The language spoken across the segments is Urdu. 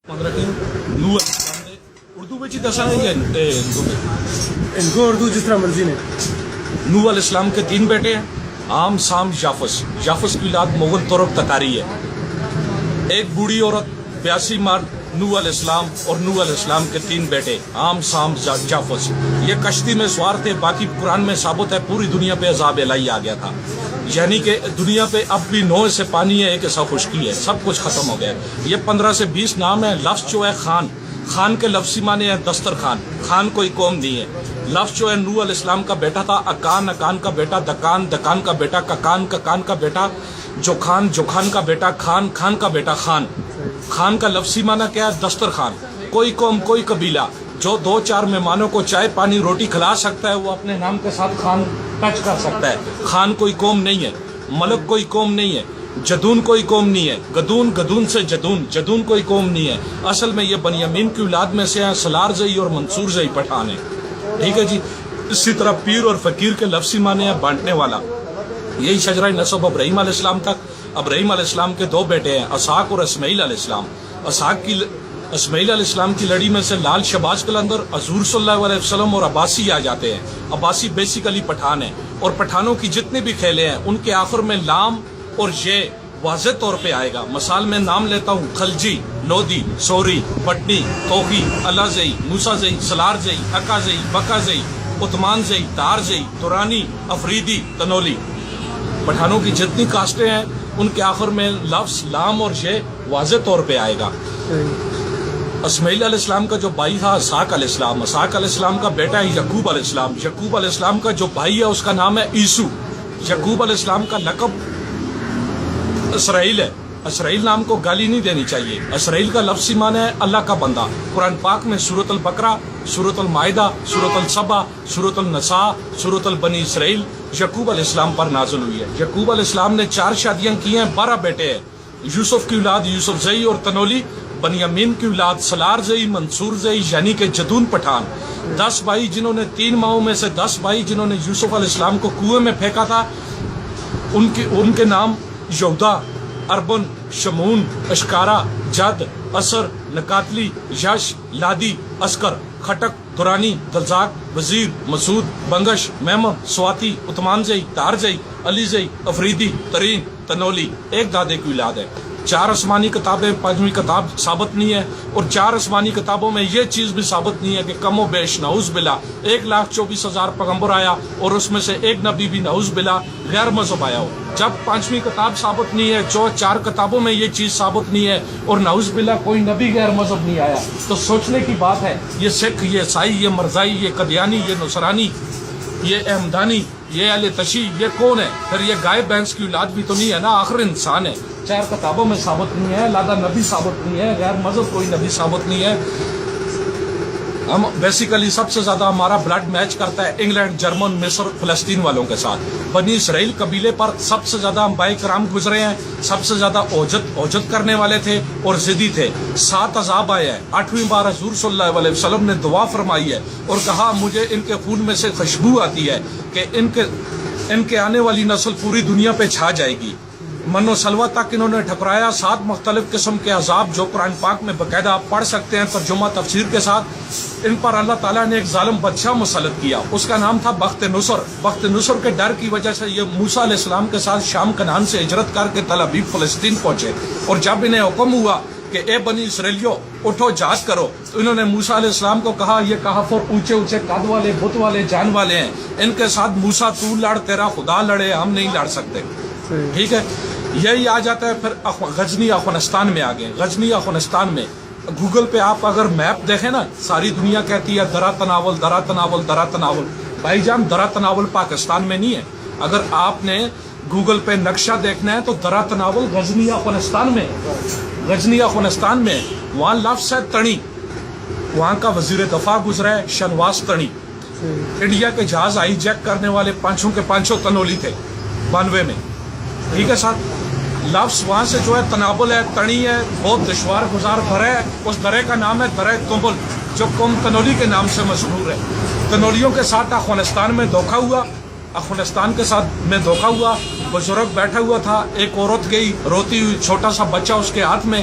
اردو میں دسا ہے یا ان کو اردو جس طرح مرضی نے. نوح علیہ السلام کے 3 بیٹے ہیں، عام، سام، جافس. جافس کی اولاد مغل ترک تتاری ہے. ایک بوڑھی عورت، 82 مرد، نوح علیہ السلام اور نوح علیہ السلام کے 3 بیٹے، عام، سام، جافس. یہ کشتی میں سوار تھے. باقی قرآن میں ثابت ہے پوری دنیا پہ عذاب الہی آ گیا تھا، یعنی کہ دنیا پہ اب بھی 9 سے پانی ہے، 1 ایسا خشکی ہے، سب کچھ ختم ہو گیا. یہ 15 سے 20 نام ہے. لفظ جو ہے خان، خان کے لفظی معنی ہے دسترخوان. خان کوئی قوم نہیں ہے. لفظ جو ہے نوح علیہ السلام کا بیٹا تھا اکان، اکان کا بیٹا دکان، دکان کا بیٹا ککان، ککان کا بیٹا جوخان، جوخان کا بیٹا خان، خان کا بیٹا خان. خان کا لفظی معنی کیا ہے؟ دسترخوان. کوئی قوم، کوئی قبیلہ جو 2-4 مہمانوں کو چائے پانی روٹی کھلا سکتا ہے وہ اپنے نام کے ساتھ خان ٹچ کر سکتا ہے. خان کوئی قوم نہیں ہے. ملک کوئی قوم نہیں ہے. جدون کوئی قوم نہیں ہے. گدون، گدون سے جدون، جدون کوئی قوم نہیں ہے. اصل میں یہ بنیامین کی اولاد میں سے ہیں. سلار زئی اور منصور زئی پٹھان ہیں. ٹھیک ہے جی. اسی طرح پیر اور فقیر کے لفظی معنی ہے بانٹنے والا. یہی شجرہ نسب ابراہیم علیہ السلام تک. ابراہیم علیہ السلام کے 2 بیٹے ہیں، اسحاق اور اسماعیل علیہ السلام. اسماعیل علیہ السلام کی لڑی میں سے لال شہباز قلندر، حضور صلی اللہ علیہ وسلم اور عباسی آ جاتے ہیں. عباسی بیسیکلی پٹھان ہیں، اور پٹھانوں کی جتنے بھی کھیلے ہیں ان کے آخر میں لام اور یہ واضح طور پہ آئے گا. مثال میں نام لیتا ہوں: خلجی، لودھی، سوری، پٹنی، توخی، اللہ زئی، موسیٰ زئی، سلار زئی، اکا زئی، بکا زئی، عثمان زئی، تار زئی، تورانی، افریدی، تنولی. پٹھانوں کی جتنی کاسٹیں ہیں ان کے آخر میں لفظ لام اور یہ واضح طور پہ آئے گا. اسماعیل علیہ السلام کا جو بھائی تھا اسحاق علیہ السلام. اسحاق علیہ السلام کا بیٹا ہے یعقوب علیہ السلام. یعقوب علیہ السلام کا جو بھائی ہے اس کا نام ہے عیسو. یعقوب علیہ السلام کا لقب اسرائیل ہے. اسرائیل نام کو گالی نہیں دینی چاہیے. اسرائیل کا لفظی معنی ہے اللہ کا بندہ. قرآن پاک میں سورۃ البقرہ، سورۃ المائدہ، سورۃ السبا، سورۃ النساء، سورۃ البنی اسرائیل یعقوب علیہ السلام پر نازل ہوئی ہے. یعقوب علیہ السلام نے 4 شادیاں کی ہیں، 12 بیٹے ہیں. یوسف کی اولاد یوسف زئی اور تنولی. بنیامین کی اولاد سلار زئی، منصور زئی یعنی کہ جدون پٹھان. 10 بھائی جنہوں نے 3 ماہوں میں سے 10 بھائی جنہوں نے یوسف علیہ السلام کو کنویں میں پھینکا تھا، ان کے نام یہودا، اربن، شمون، اشکارا، جد، اثر، نکاتلی، یش، لادی، اسکر، خٹک، دورانی، دلزاق، وزیر، مسعود، بنگش، میمن، سواتی، عثمان زئی، تار زئی، علی زئی، افریدی، ترین، تنولی. ایک دادے کی اولاد ہے. 4 آسمانی کتابیں، 5ویں کتاب ثابت نہیں ہے. اور 4 آسمانی کتابوں میں یہ چیز بھی ثابت نہیں ہے کہ کم و بیش نعوذ باللہ 1,24,000 پیغمبر آیا اور اس میں سے ایک نبی بھی نعوذ باللہ غیر مذہب آیا ہو. جب 5ویں کتاب ثابت نہیں ہے، جو 4 کتابوں میں یہ چیز ثابت نہیں ہے اور نعوذ باللہ کوئی نبی غیر مذہب نہیں آیا، تو سوچنے کی بات ہے یہ سکھ، یہ عیسائی، یہ مرزائی، یہ قدیانی، یہ نصرانی، یہ احمدانی، یہ اہل تشیع، یہ کون ہے؟ پھر یہ گائے بھینس کی اولاد بھی تو نہیں ہے نا، آخر انسان ہے. 4 کتابوں میں ثابت نہیں ہے، لادہ نبی ثابت نہیں ہے، غیر مذہب کوئی نبی ثابت نہیں ہے. ہم بیسیکلی سب سے زیادہ ہمارا بلڈ میچ کرتا ہے انگلینڈ، جرمن، مصر، فلسطین والوں کے ساتھ. بنی اسرائیل قبیلے پر سب سے زیادہ انبیاء کرام گزرے ہیں. سب سے زیادہ اوجت کرنے والے تھے اور ضدی تھے. 7 عذاب آئے ہیں. 8ویں بار حضور صلی اللہ علیہ وسلم نے دعا فرمائی ہے اور کہا مجھے ان کے خون میں سے خوشبو آتی ہے کہ ان کے آنے والی نسل پوری دنیا پہ چھا جائے گی. من و سلوہ تک انہوں نے ٹھکرایا. 7 مختلف قسم کے عذاب جو قرآن پاک میں باقاعدہ آپ پڑھ سکتے ہیں ترجمہ تفسیر کے ساتھ. ان پر اللہ تعالیٰ نے ایک ظالم بادشاہ مسلط کیا. اس کا نام تھا بخت نصر. بخت نصر کے ڈر کی وجہ سے یہ موسیٰ علیہ السلام کے ساتھ شام کنعان سے ہجرت کر کے تل ابیب فلسطین پہنچے. اور جب انہیں حکم ہوا کہ اے بنی اسرائیلیو اٹھو جہاد کرو، تو انہوں نے موسیٰ علیہ السلام کو کہا یہ کہف اور اونچے اونچے قد والے بت والے جان والے ہیں، ان کے ساتھ موسیٰ تو لڑ، تیرا خدا لڑے، ہم نہیں لڑ سکتے. ٹھیک ہے. یہی آ جاتا ہے. پھر غزنی افغانستان میں آ گئے. غزنی افغانستان میں گوگل پہ آپ اگر میپ دیکھیں نا، ساری دنیا کہتی ہے درا تناول، درا تناول، درا تناول. بھائی جان درا تناول پاکستان میں نہیں ہے. اگر آپ نے گوگل پہ نقشہ دیکھنا ہے تو درا تناول غزنی افغانستان میں. غزنی افغانستان میں وہاں لفظ ہے تنی. وہاں کا وزیر دفاع گزرا ہے شنواس تنی. انڈیا کے جہاز آئی جیک کرنے والے 5 کے 5 تنولی تھے 92 میں. ٹھیک ہے صاحب. لفظ وہاں سے جو ہے تنابل ہے، تنی ہے، بہت دشوار گزار درہ ہے. اس درے کا نام ہے درہ تنبل جو قوم تنولی کے نام سے مشہور ہے. تنولیوں کے ساتھ افغانستان میں دھوکہ ہوا. افغانستان کے ساتھ میں دھوکہ ہوا. بزرگ بیٹھا ہوا تھا، ایک عورت گئی روتی ہوئی، چھوٹا سا بچہ اس کے ہاتھ میں.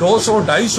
200-250